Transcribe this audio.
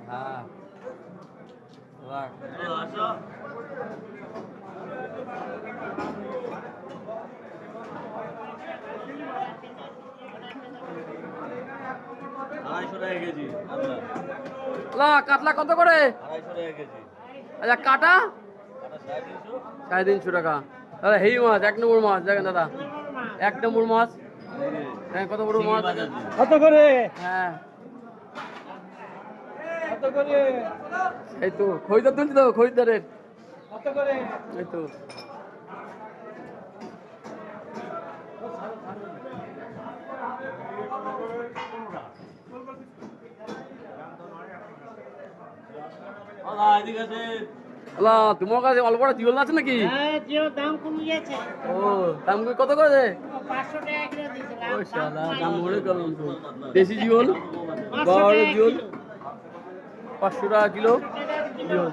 হ্যাঁ কাতলা কত করে? 250 টাকা কেজি। আচ্ছা কাটা 350 টাকা। দাদা হেই মাছ 1 নম্বর মাছ দেখেন দাদা, 1 নম্বর মাছ। হ্যাঁ কত বড় মাছ, কত করে? হ্যাঁ কত করে? এই তো খরিদ্দার তুলছি তো, খরিদ্দারের কত করে? এই তো আল্লাহ তোমার কাছে অল্প জিওল আছে নাকি? হ্যাঁ, জিও দাম কমে গেছে। ও দাম কত করে? 500 টাকা করে দিয়েছিলাম। ও শালা দাম বলে করলাম তো। দেশি জিওল 500 বড় টাকা জিওল কিলো। 500 টাকা কিলো টাকা কিলো। জিওল।